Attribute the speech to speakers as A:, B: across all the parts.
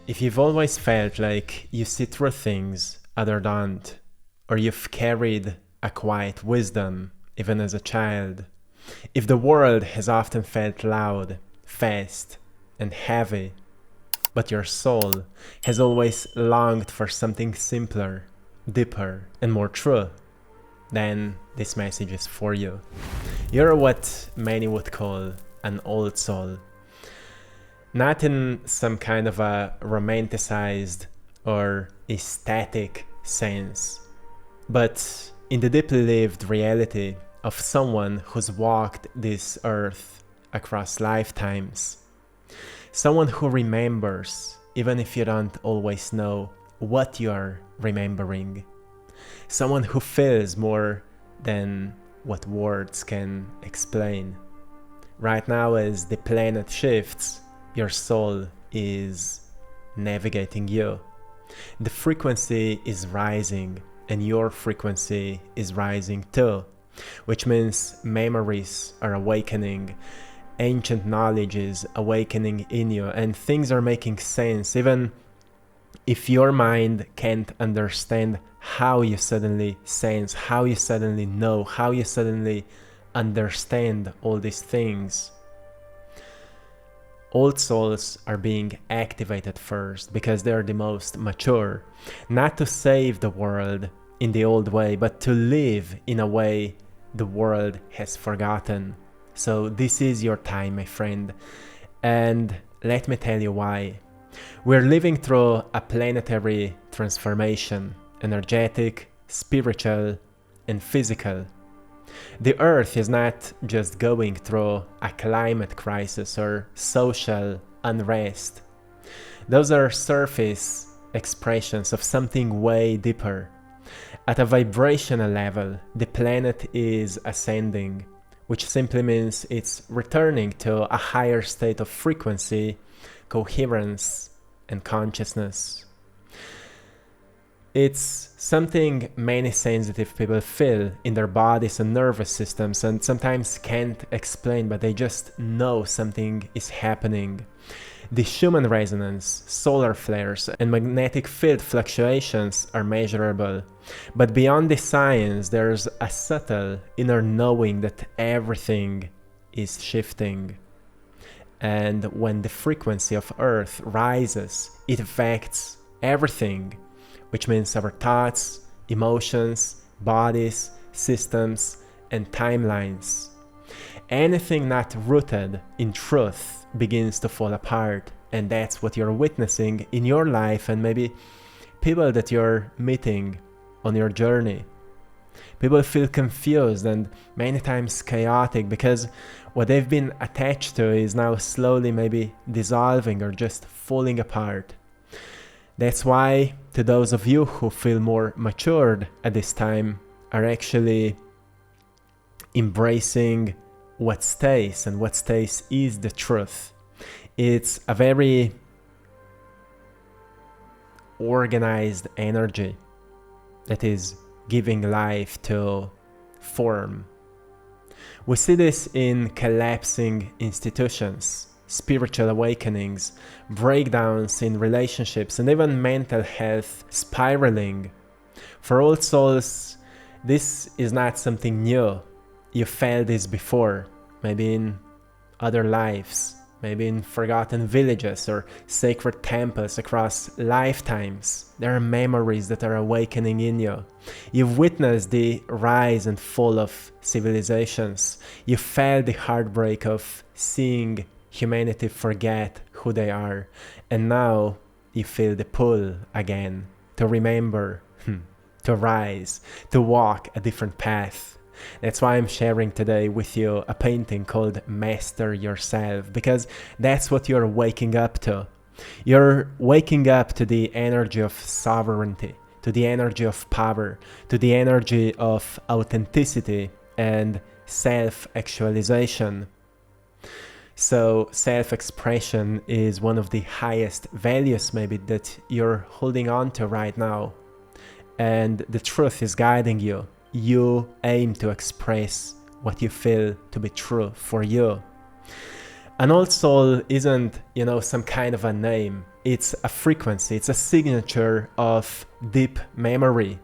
A: If you've always felt like you see through things other don't, or you've carried a quiet wisdom even as a child, if the world has often felt loud, fast, and heavy, but your soul has always longed for something simpler, deeper, and more true, then this message is for you. You're what many would call an old soul. Not in some kind of a romanticized or aesthetic sense, but in the deeply lived reality of someone who's walked this earth across lifetimes. Someone who remembers, even if you don't always know what you're remembering. Someone who feels more than what words can explain. Right now, as the planet shifts, your soul is navigating you. The frequency is rising, and your frequency is rising too, which means memories are awakening, ancient knowledge is awakening in you, and things are making sense, even if your mind can't understand how you suddenly sense, how you suddenly know, how you suddenly understand all these things. Old souls are being activated first because they are the most mature, not to save the world in the old way, but to live in a way the world has forgotten. So this is your time, my friend, and let me tell you why. We're living through a planetary transformation, energetic, spiritual, and physical. The Earth is not just going through a climate crisis or social unrest. Those are surface expressions of something way deeper. At a vibrational level, the planet is ascending, which simply means it's returning to a higher state of frequency, coherence, and consciousness. It's something many sensitive people feel in their bodies and nervous systems and sometimes can't explain, but they just know something is happening. The Schumann resonance, solar flares, and magnetic field fluctuations are measurable. But beyond the science, there's a subtle inner knowing that everything is shifting. And when the frequency of Earth rises, it affects everything, which means our thoughts, emotions, bodies, systems, and timelines. Anything not rooted in truth begins to fall apart, and that's what you're witnessing in your life and maybe people that you're meeting on your journey. People feel confused and many times chaotic because what they've been attached to is now slowly maybe dissolving or just falling apart. That's why, to those of you who feel more matured at this time, are actually embracing what stays, and what stays is the truth. It's a very organized energy that is giving life to form. We see this in collapsing institutions, spiritual awakenings, breakdowns in relationships, and even mental health spiraling. For old souls, this is not something new. You felt this before, maybe in other lives, maybe in forgotten villages or sacred temples across lifetimes. There are memories that are awakening in you. You've witnessed the rise and fall of civilizations. You felt the heartbreak of seeing humanity forget who they are, and now you feel the pull again to remember, to rise, to walk a different path. That's why I'm sharing today with you a painting called Master Yourself, because that's what you're waking up to. You're waking up to the energy of sovereignty, to the energy of power, to the energy of authenticity and self-actualization. So self-expression is one of the highest values maybe that you're holding on to right now. And the truth is guiding you. You aim to express what you feel to be true for you. An old soul isn't, some kind of a name. It's a frequency. It's a signature of deep memory.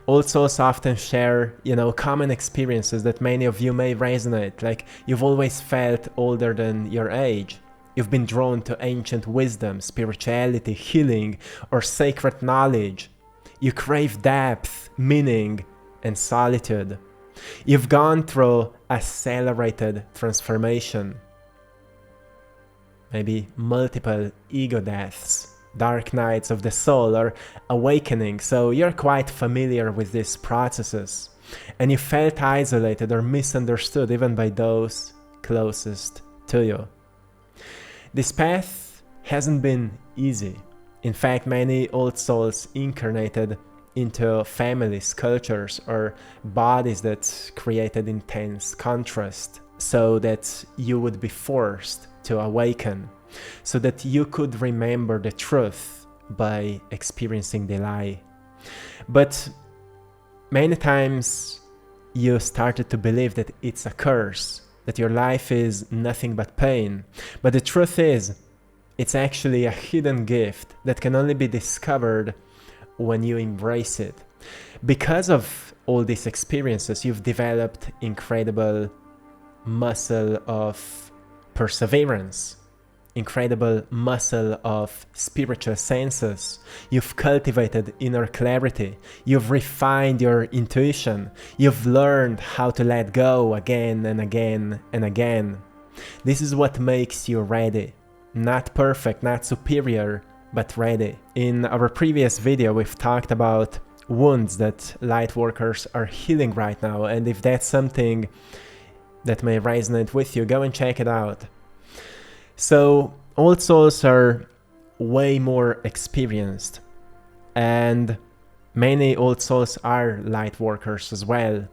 A: Old souls often share, common experiences that many of you may resonate. Like, you've always felt older than your age. You've been drawn to ancient wisdom, spirituality, healing, or sacred knowledge. You crave depth, meaning, and solitude. You've gone through accelerated transformation. Maybe multiple ego deaths, dark nights of the soul, or awakening, so you're quite familiar with these processes. And you felt isolated or misunderstood even by those closest to you. This path hasn't been easy. In fact, many old souls incarnated into families, cultures, or bodies that created intense contrast, so that you would be forced to awaken, so that you could remember the truth by experiencing the lie. But many times you started to believe that it's a curse, that your life is nothing but pain. But the truth is, it's actually a hidden gift that can only be discovered when you embrace it. Because of all these experiences, you've developed incredible muscle of perseverance, incredible muscle of spiritual senses. You've cultivated inner clarity. You've refined your intuition. You've learned how to let go again and again and again. This is what makes you ready. Not perfect, not superior, but ready. In our previous video, we've talked about wounds that light workers are healing right now, and if that's something that may resonate with you, go and check it out. So old souls are way more experienced, and many old souls are light workers as well,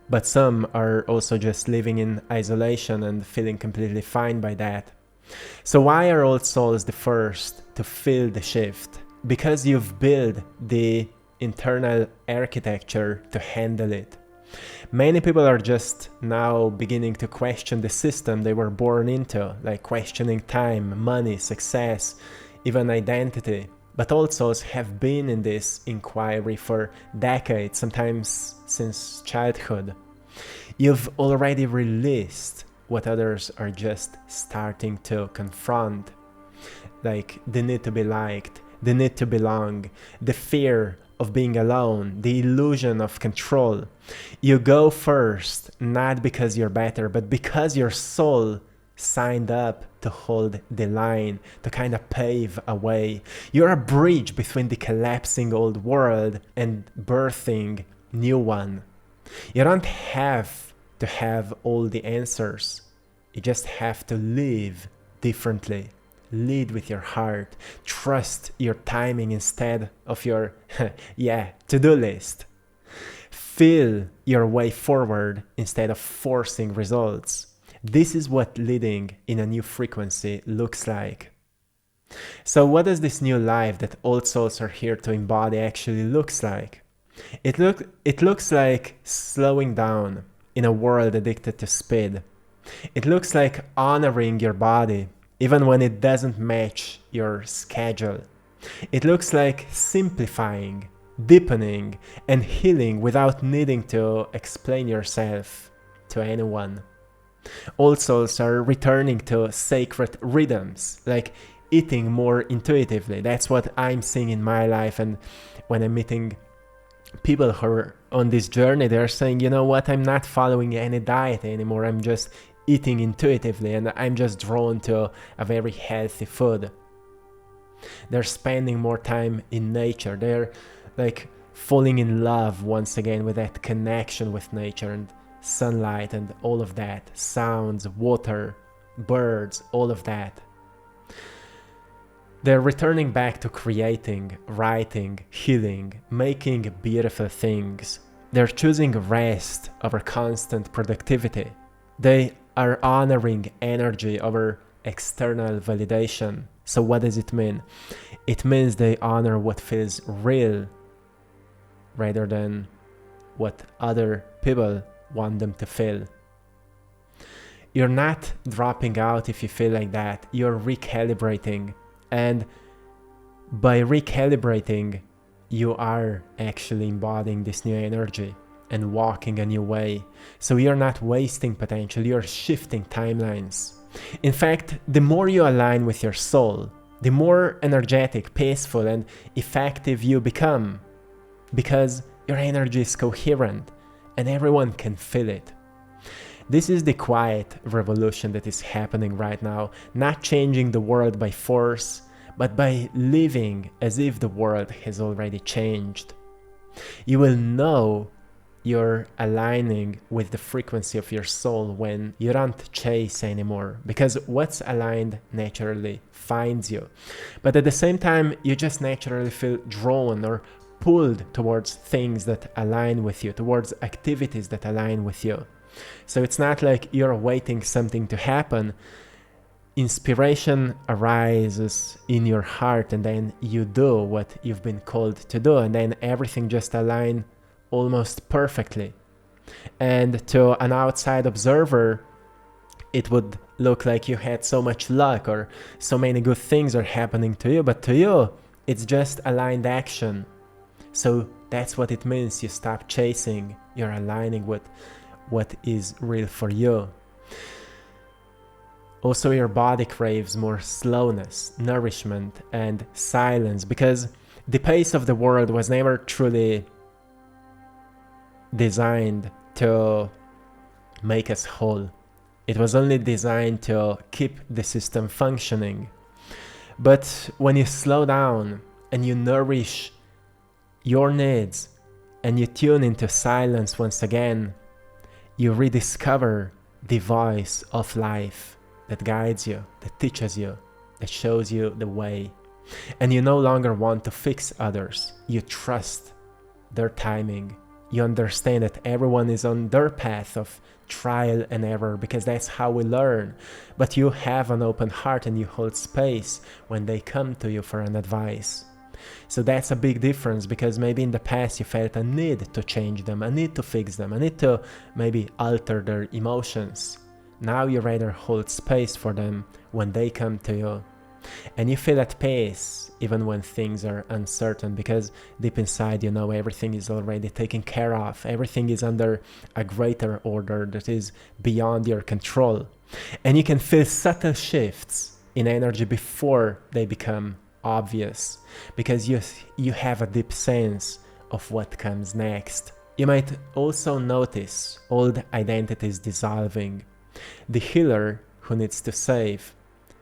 A: but some are also just living in isolation and feeling completely fine by that. So why are old souls the first to feel the shift? Because you've built the internal architecture to handle it. Many people are just now beginning to question the system they were born into, like questioning time, money, success, even identity. But old souls have been in this inquiry for decades, sometimes since childhood. You've already released what others are just starting to confront, like the need to be liked, the need to belong, the fear of being alone, the illusion of control. You go first, not because you're better, but because your soul signed up to hold the line, to kind of pave a way. You're a bridge between the collapsing old world and birthing new one. You don't have to have all the answers. You just have to live differently. Lead with your heart. Trust your timing instead of your, to-do list. Feel your way forward instead of forcing results. This is what leading in a new frequency looks like. So what does this new life that old souls are here to embody actually looks like? It looks like slowing down in a world addicted to speed. It looks like honoring your body even when it doesn't match your schedule. It looks like simplifying, deepening, and healing without needing to explain yourself to anyone. Old souls are returning to sacred rhythms, like eating more intuitively. That's what I'm seeing in my life, and when I'm meeting people who are on this journey, they're saying, you know what, I'm not following any diet anymore, I'm just eating intuitively, and I'm just drawn to a very healthy food. They're spending more time in nature. They're like falling in love once again with that connection with nature and sunlight and all of that, sounds, water, birds, all of that. They're returning back to creating, writing, healing, making beautiful things. They're choosing rest over constant productivity. They are honoring energy over external validation. So what does it mean? It means they honor what feels real rather than what other people want them to feel. You're not dropping out if you feel like that. You're recalibrating. And by recalibrating, you are actually embodying this new energy and walking a new way. So you're not wasting potential, you're shifting timelines. In fact, the more you align with your soul, the more energetic, peaceful, and effective you become, because your energy is coherent and everyone can feel it. This is the quiet revolution that is happening right now, not changing the world by force, but by living as if the world has already changed. You will know you're aligning with the frequency of your soul when you don't chase anymore, because what's aligned naturally finds you. But at the same time, you just naturally feel drawn or pulled towards things that align with you, towards activities that align with you. So it's not like you're waiting something to happen. Inspiration arises in your heart and then you do what you've been called to do, and then everything just aligns almost perfectly. And to an outside observer, it would look like you had so much luck or so many good things are happening to you, but to you, it's just aligned action. So that's what it means. You stop chasing, you're aligning with what is real for you. Also, your body craves more slowness, nourishment, and silence, because the pace of the world was never truly designed to make us whole. It was only designed to keep the system functioning. But when you slow down and you nourish your needs and you tune into silence once again, you rediscover the voice of life that guides you, that teaches you, that shows you the way. And you no longer want to fix others. You trust their timing. You understand that everyone is on their path of trial and error, because that's how we learn. But you have an open heart and you hold space when they come to you for an advice. So that's a big difference, because maybe in the past you felt a need to change them, a need to fix them, a need to maybe alter their emotions. Now you rather hold space for them when they come to you. And you feel at peace even when things are uncertain, because deep inside you know everything is already taken care of. Everything is under a greater order that is beyond your control. And you can feel subtle shifts in energy before they become obvious, because you have a deep sense of what comes next. You might also notice old identities dissolving. The healer who needs to save,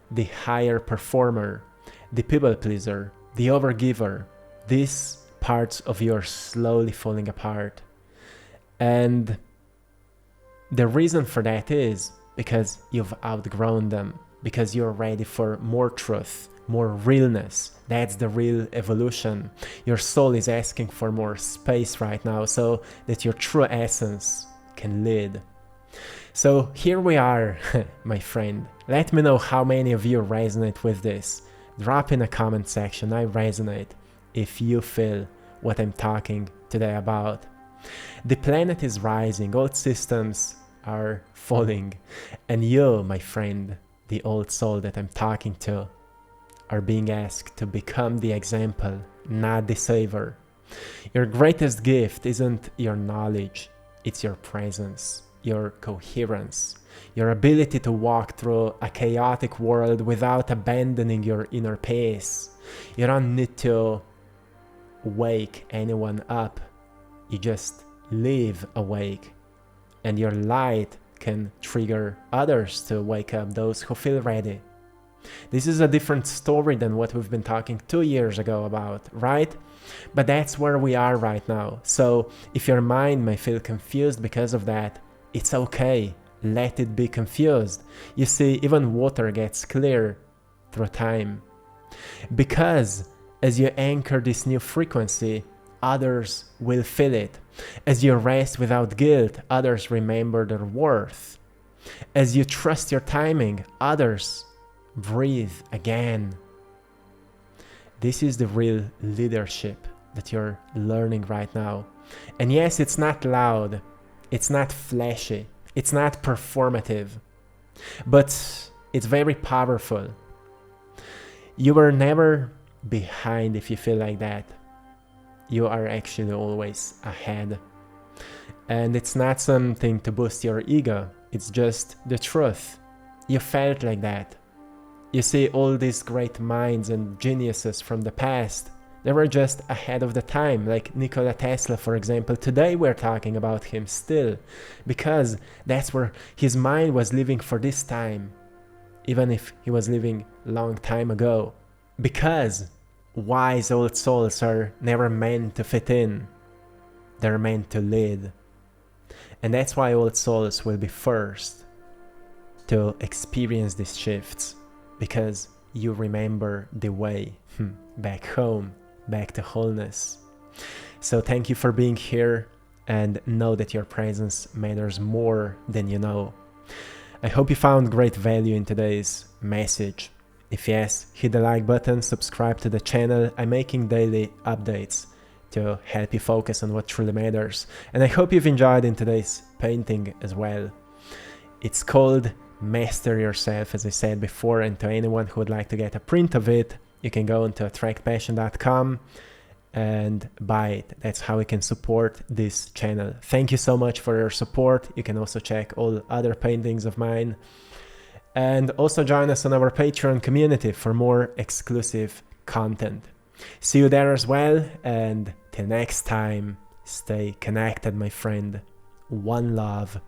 A: the higher performer, the people pleaser, the overgiver, these parts of you are slowly falling apart. And the reason for that is because you've outgrown them, because you're ready for more truth, more realness. That's the real evolution. Your soul is asking for more space right now so that your true essence can lead. So here we are, my friend. Let me know how many of you resonate with this. Drop in a comment section. I resonate if you feel what I'm talking today about. The planet is rising, old systems are falling, and you, my friend, the old soul that I'm talking to, are being asked to become the example, not the savior. Your greatest gift isn't your knowledge, it's your presence, your coherence, your ability to walk through a chaotic world without abandoning your inner peace. You don't need to wake anyone up, you just live awake, and your light can trigger others to wake up, those who feel ready. This is a different story than what we've been talking 2 years ago about, right? But that's where we are right now. So if your mind may feel confused because of that, it's okay. Let it be confused. You see, even water gets clear through time. Because as you anchor this new frequency, others will feel it. As you rest without guilt, others remember their worth. As you trust your timing, others breathe again. This is the real leadership that you're learning right now. And yes, it's not loud, it's not flashy, it's not performative, But it's very powerful. You were never behind if you feel like that. You are actually always ahead. And it's not something to boost your ego, it's just the truth. You felt like that. You see, all these great minds and geniuses from the past, they were just ahead of the time, like Nikola Tesla, for example. Today we're talking about him still, because that's where his mind was living for this time, even if he was living a long time ago. Because wise old souls are never meant to fit in, they're meant to lead. And that's why old souls will be first to experience these shifts, because you remember the way back home, back to wholeness. So thank you for being here, and know that your presence matters more than you know. I hope you found great value in today's message. If yes, hit the like button, subscribe to the channel. I'm making daily updates to help you focus on what truly matters. And I hope you've enjoyed in today's painting as well. It's called Master Yourself, as I said before, and to anyone who would like to get a print of it, you can go onto AttractPassion.com and buy it. That's how we can support this channel. Thank you so much for your support. You can also check all other paintings of mine, and also join us on our Patreon community for more exclusive content. See you there as well, and till next time, stay connected, my friend. One love.